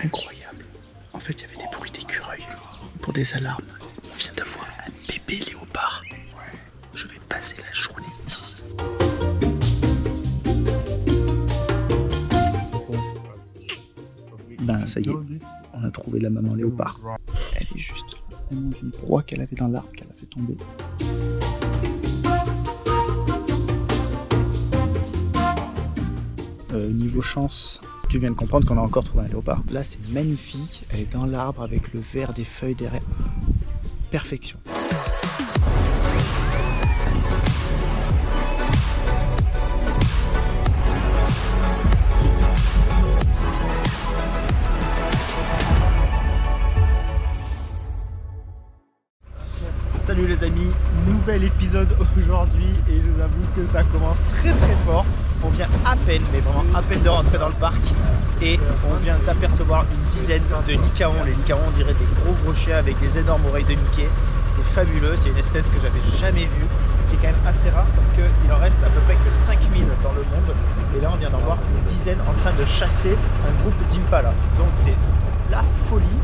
incroyable. En fait, il y avait des bruits d'écureuils pour des alarmes. On vient d'avoir un bébé léopard. Je vais passer la journée ici. Ben ça y est, on a trouvé la maman léopard. Elle est juste là. Elle mange une proie qu'elle avait dans l'arbre qu'elle a fait tomber. Niveau chance, tu viens de comprendre qu'on a encore trouvé un léopard. Là c'est magnifique, elle est dans l'arbre avec le vert des feuilles derrière. Perfection. Salut les amis, nouvel épisode aujourd'hui et je vous avoue que ça commence très fort. On vient à peine, mais vraiment à peine de rentrer dans le parc et on vient d'apercevoir une dizaine de lycaons. Les lycaons, on dirait des gros chiens avec des énormes oreilles de Mickey. C'est fabuleux, c'est une espèce que j'avais jamais vue, qui est quand même assez rare parce qu'il en reste à peu près que 5000 dans le monde. Et là on vient d'en voir une dizaine en train de chasser un groupe d'impala. Donc c'est la folie.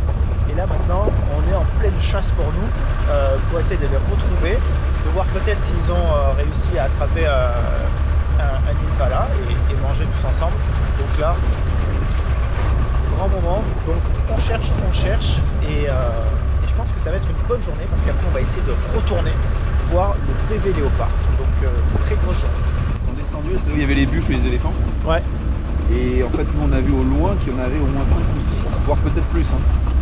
Et là maintenant on est en pleine chasse pour nous, pour essayer de les retrouver, de voir peut-être s'ils ont réussi à attraper un impala et manger tous ensemble. Donc là, grand moment, donc on cherche et je pense que ça va être une bonne journée parce qu'après on va essayer de retourner voir le bébé léopard. Donc très grosse journée. Ils sont descendus, c'est là où il y avait les buffles et les éléphants. Ouais. Et en fait nous on a vu au loin qu'il y en avait au moins 5 ou 6, voire peut-être plus.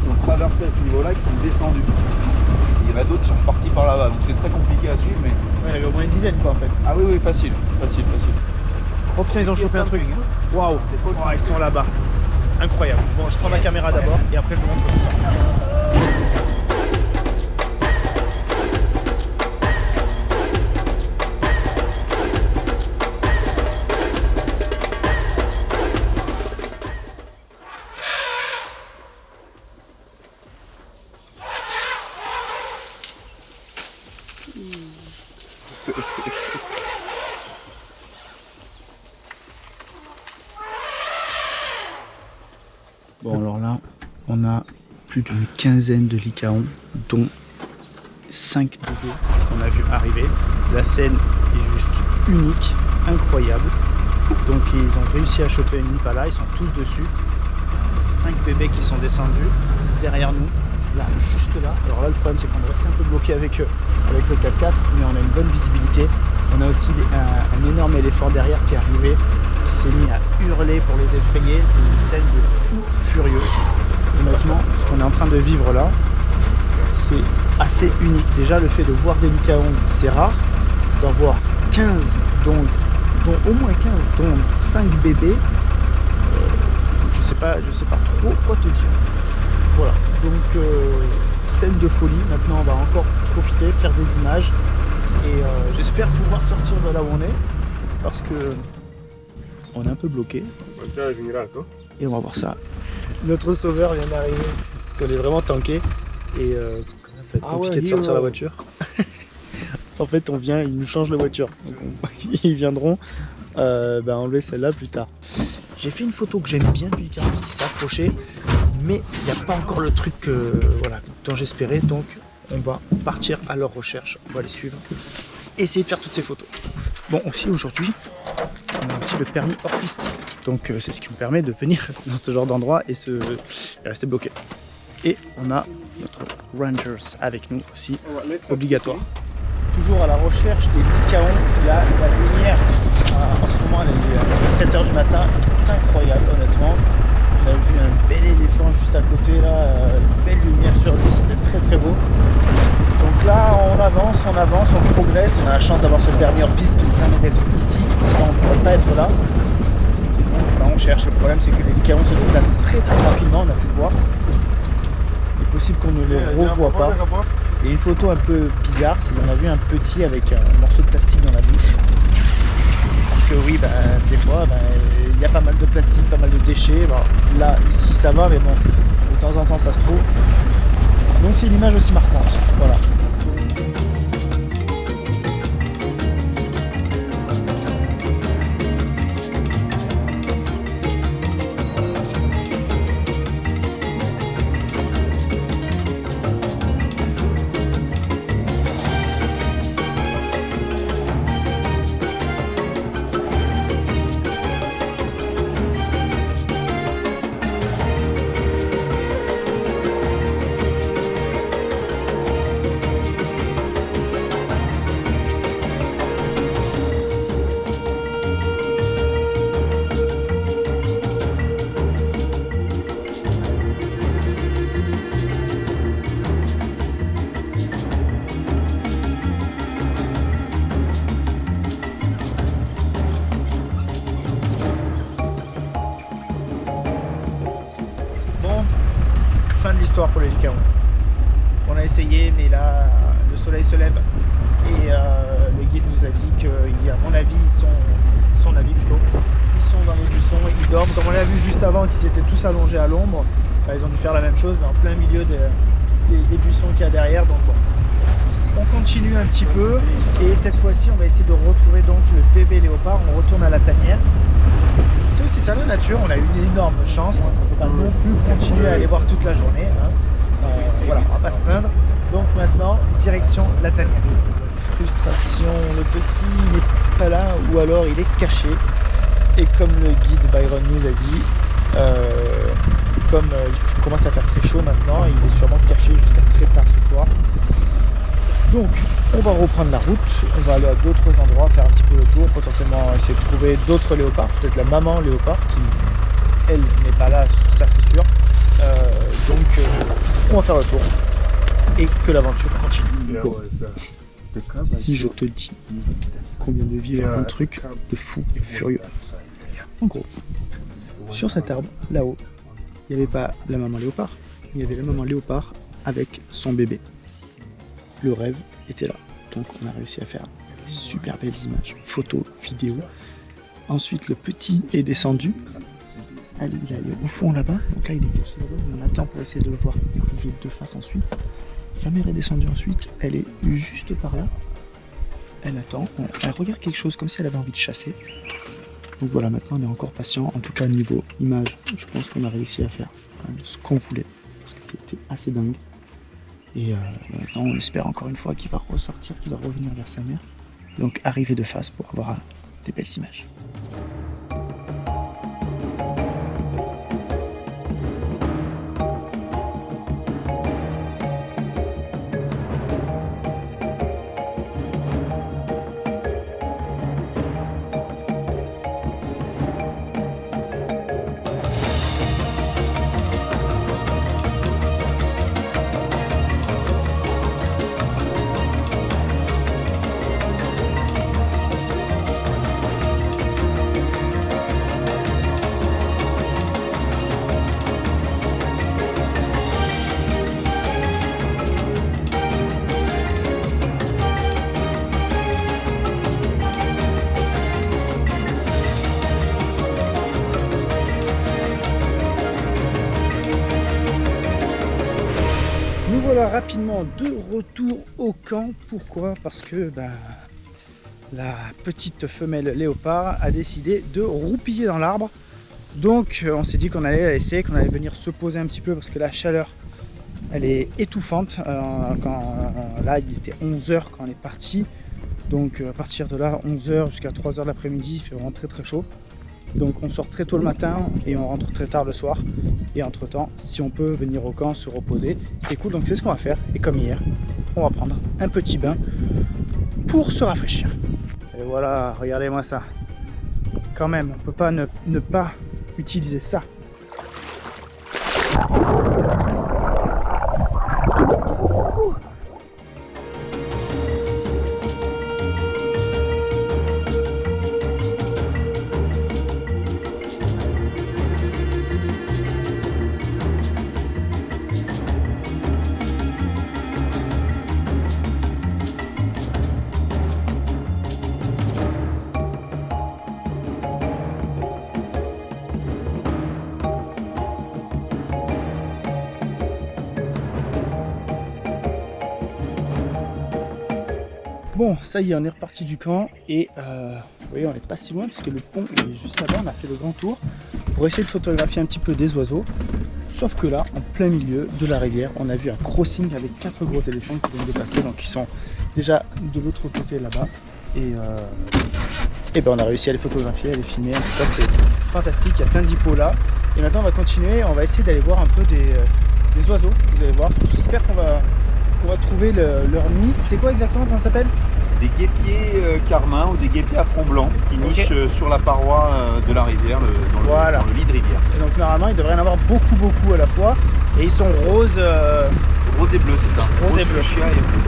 Ils ont traversé à ce niveau-là, qui sont descendus. Et il y en a d'autres qui sont partis par là-bas, donc c'est très compliqué à suivre. Mais Ouais, il y avait au moins une dizaine quoi en fait. ah oui, facile. Oh putain, ils ont chopé un truc. Waouh, ils sont là-bas. Incroyable. Bon, je prends ma caméra d'abord et après je vous montre tout ça. Bon alors là, on a plus d'une quinzaine de lycaons, dont 5 bébés qu'on a vu arriver. La scène est juste unique, incroyable. Donc ils ont réussi à choper une impala, ils sont tous dessus. 5 bébés qui sont descendus derrière nous, là, juste là. Alors là le problème c'est qu'on est resté un peu bloqué avec le 4x4, mais on a une bonne visibilité. On a aussi un énorme éléphant derrière qui est arrivé, qui s'est mis à hurler pour les effrayer. C'est une scène de fou furieux. Honnêtement, ce qu'on est en train de vivre là, c'est assez unique. Déjà le fait de voir des lycaons, c'est rare. D'en voir 15, dont au moins 15, dont 5 bébés, je sais pas trop quoi te dire. Voilà, donc scène de folie. Maintenant on va encore profiter, faire des images. Et j'espère pouvoir sortir de là où on est parce que on est un peu bloqué. Et on va voir ça. Notre sauveur vient d'arriver parce qu'on est vraiment tanké et ça va être compliqué de sortir la voiture. En fait on vient, ils nous changent la voiture. Donc ils viendront enlever celle-là plus tard. J'ai fait une photo que j'aime bien du lycaon qui s'est approché, mais il n'y a pas encore le truc dont j'espérais. Donc on va partir à leur recherche, on va les suivre, essayer de faire toutes ces photos. Bon, aussi aujourd'hui, on a aussi le permis hors piste, donc c'est ce qui nous permet de venir dans ce genre d'endroit et rester bloqué. Et on a notre Rangers avec nous aussi, obligatoire. Toujours à la recherche des lycaons. Là, la lumière, en ce moment, elle est à 7h du matin, incroyable honnêtement. On a vu un bel éléphant juste à côté là, une belle lumière sur lui, c'était très beau. Donc là on avance, on progresse, on a la chance d'avoir ce permis hors piste qui nous permet d'être ici, sinon on ne pourrait pas être là. Donc là on cherche, le problème c'est que les lycaons se déplacent très rapidement, on a pu le voir. Il est possible qu'on ne les revoie pas. Et une photo un peu bizarre, c'est qu'on a vu un petit avec un morceau de plastique dans la bouche. Parce que oui, des fois, il y a pas mal de plastique, pas mal de déchets. Alors, là, ici, ça va, mais bon, de temps en temps, ça se trouve. Donc, c'est une image aussi marquante. Voilà. fin de l'histoire pour les Lycaons. On a essayé, mais là, le soleil se lève et le guide nous a dit qu'à mon avis, son avis plutôt, ils sont dans les buissons et ils dorment. Comme on l'a vu juste avant, qu'ils étaient tous allongés à l'ombre, ils ont dû faire la même chose, mais en plein milieu des buissons qu'il y a derrière. Donc bon, on continue un petit peu et cette fois-ci, on va essayer de retrouver donc le bébé léopard. On retourne à la tanière. C'est aussi ça la nature, on a eu une énorme chance, on ne peut pas non plus continuer à aller voir toute la journée. Voilà, on va pas se plaindre. Donc maintenant, direction la tanière. Frustration, le petit n'est pas là ou alors il est caché. Et comme le guide Byron nous a dit, comme il commence à faire très chaud maintenant, il est sûrement caché jusqu'à très tard ce soir. Donc on va reprendre la route, on va aller à d'autres endroits, faire un petit peu le tour, potentiellement essayer de trouver d'autres léopards, peut-être la maman léopard qui, elle, n'est pas là, ça c'est sûr. Donc on va faire le tour et que l'aventure continue. Bon. Si je te dis qu'on vient de vivre un truc de fou, de furieux. En gros, sur cet arbre, là-haut, il n'y avait pas la maman léopard, il y avait la maman léopard avec son bébé. Le rêve était là, donc on a réussi à faire des super belles images, photos, vidéos. Ensuite, le petit est descendu. Allez, il est allé au fond là-bas, donc là il est caché là-bas, on attend pour essayer de le voir arriver de face ensuite. Sa mère est descendue ensuite, elle est juste par là. Elle attend, elle regarde quelque chose comme si elle avait envie de chasser. Donc voilà, maintenant on est encore patient, en tout cas niveau image, je pense qu'on a réussi à faire quand même ce qu'on voulait, parce que c'était assez dingue. Et maintenant on espère encore une fois qu'il va ressortir, qu'il va revenir vers sa mère. Donc arriver de face pour avoir des belles images. Voilà, rapidement de retour au camp. Pourquoi? Parce que la petite femelle léopard a décidé de roupiller dans l'arbre. Donc on s'est dit qu'on allait la laisser, qu'on allait venir se poser un petit peu parce que la chaleur elle est étouffante. Là il était 11h quand on est parti. Donc à partir de là 11h jusqu'à 3h de l'après-midi, il fait vraiment très très chaud. Donc on sort très tôt le matin et on rentre très tard le soir. Et entre temps, si on peut venir au camp se reposer, c'est cool. Donc c'est ce qu'on va faire. Et comme hier, on va prendre un petit bain pour se rafraîchir. Et voilà, regardez-moi ça. Quand même, on peut pas ne pas utiliser ça. Bon, ça y est, on est reparti du camp et vous voyez, on n'est pas si loin parce que le pont est juste là-bas. On a fait le grand tour pour essayer de photographier un petit peu des oiseaux. Sauf que là, en plein milieu de la rivière, on a vu un crossing avec 4 gros éléphants qui viennent de passer. Donc ils sont déjà de l'autre côté là-bas. Et ben on a réussi à les photographier, à les filmer. En tout cas, c'était fantastique. Il y a plein d'hippos là. Et maintenant, on va continuer. On va essayer d'aller voir un peu des oiseaux. Vous allez voir. J'espère qu'on va trouver leur nid. C'est quoi exactement, comment ça s'appelle? Des guépiers carmins ou des guépiers à front blanc qui nichent sur la paroi de la rivière, dans le lit de rivière. Et donc normalement il devrait y en avoir beaucoup à la fois. Et ils sont roses. Rose et bleu, c'est ça. Rose et bleu. Fuchsia et bleu.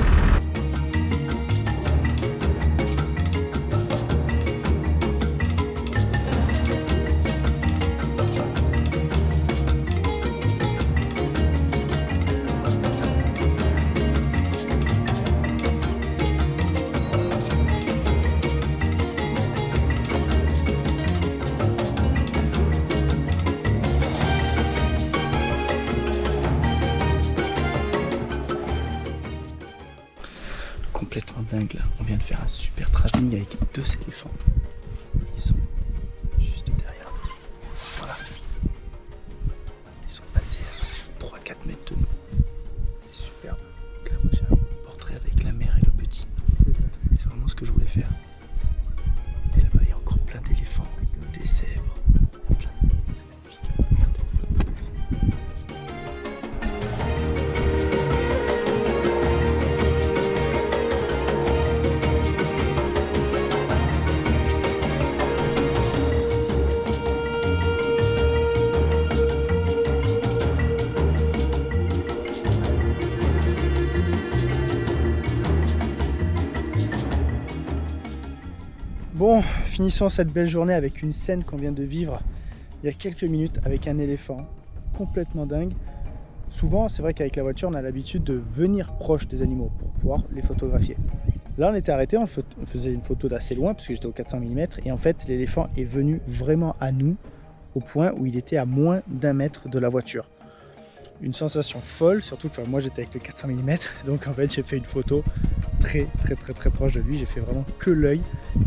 complètement dingue là. On vient de faire un super travelling avec 2 éléphants. Ils sont juste derrière nous. Voilà. Ils sont passés à 3-4 mètres de nous. C'est superbe. Donc là, moi j'ai un portrait avec la mère et le petit. C'est vraiment ce que je voulais faire. Et là-bas il y a encore plein d'éléphants, des zèbres. Bon, finissons cette belle journée avec une scène qu'on vient de vivre il y a quelques minutes avec un éléphant complètement dingue. Souvent, c'est vrai qu'avec la voiture, on a l'habitude de venir proche des animaux pour pouvoir les photographier. Là, on était arrêté, on faisait une photo d'assez loin parce que j'étais au 400 mm et en fait, l'éléphant est venu vraiment à nous au point où il était à moins d'1 mètre de la voiture. Une sensation folle, surtout que moi j'étais avec le 400 mm, donc en fait j'ai fait une photo très proche de lui, j'ai fait vraiment que l'œil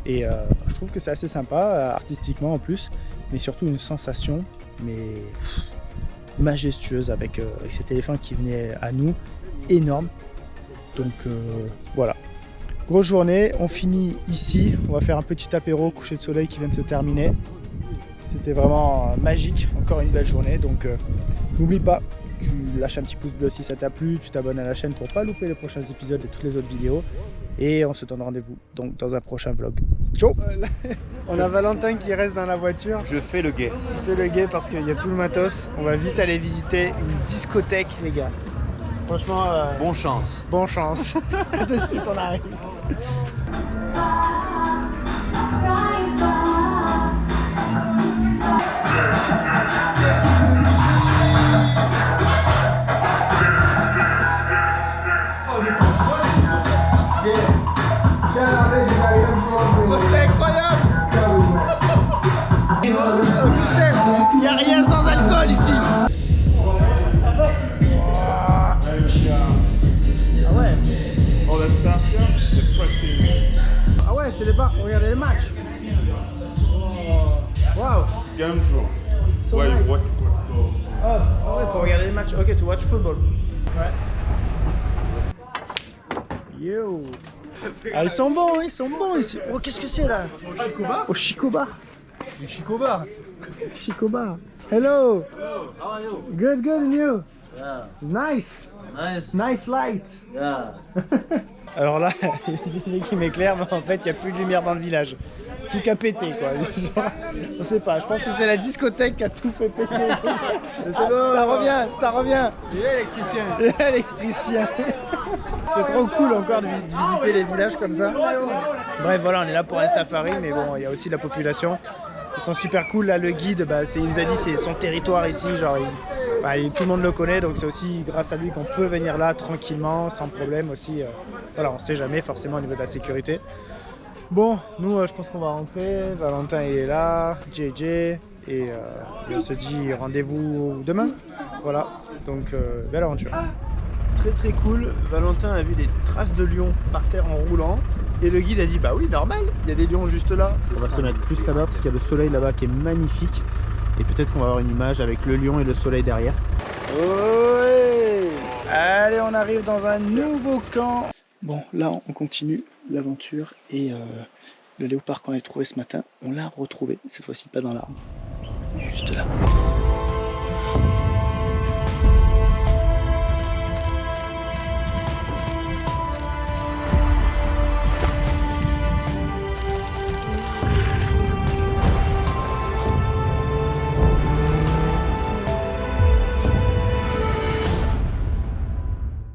et je trouve que c'est assez sympa, artistiquement en plus, mais surtout une sensation majestueuse avec cet éléphant qui venait à nous, énorme. Donc voilà, grosse journée, on finit ici, on va faire un petit apéro, coucher de soleil qui vient de se terminer. C'était vraiment magique, encore une belle journée, donc n'oublie pas, tu lâches un petit pouce bleu si ça t'a plu, tu t'abonnes à la chaîne pour pas louper les prochains épisodes et toutes les autres vidéos. Et on se donne rendez-vous donc dans un prochain vlog. Ciao. On a Valentin qui reste dans la voiture. Je fais le guet. Je fais le guet parce qu'il y a tout le matos. On va vite aller visiter une discothèque les gars. Franchement, Bonne chance. bonne chance. De suite on arrive. Oh, c'est incroyable! Oh putain, il n'y a rien sans alcool ici! Ah ouais! Oh, the starter, the pressing. Ah ouais, c'est les bars pour regarder les matchs! Wow! Games wrong. So Why nice. what? Oh ouais, pour regarder les matchs. Ok, to watch football. Ouais. Yo! Ah, ils sont bons ici. Oh, qu'est-ce que c'est là? Au Chico Bar? Au Chico Bar. Le Chico Bar. Chico Bar. Hello. Hello, how are you? Good, good, and you? Yeah, Nice. nice. Nice light. Yeah. Alors là, j'ai qui m'éclaire, mais en fait, il n'y a plus de lumière dans le village. Tout a pété, quoi. Je sais pas, je pense que c'est la discothèque qui a tout fait péter. Ça revient. Il est électricien. L'électricien. C'est trop cool encore de visiter les villages comme ça. Bref, voilà, on est là pour un safari, mais bon, il y a aussi la population. Ils sont super cool. Là, le guide, il nous a dit c'est son territoire ici. Genre, tout le monde le connaît, donc c'est aussi grâce à lui qu'on peut venir là tranquillement, sans problème aussi. Voilà, on sait jamais forcément au niveau de la sécurité. Bon, nous, je pense qu'on va rentrer. Valentin il est là, JJ, et on se dit rendez-vous demain. Voilà, donc belle aventure. Très cool. Valentin a vu des traces de lions par terre en roulant. Et le guide a dit bah oui, normal, il y a des lions juste là. On va se mettre plus là-bas parce qu'il y a le soleil là-bas qui est magnifique. Et peut-être qu'on va avoir une image avec le lion et le soleil derrière. Ouais. Allez, on arrive dans un nouveau camp. Bon, là on continue l'aventure et le léopard qu'on avait trouvé ce matin, on l'a retrouvé. Cette fois-ci pas dans l'arbre, juste là.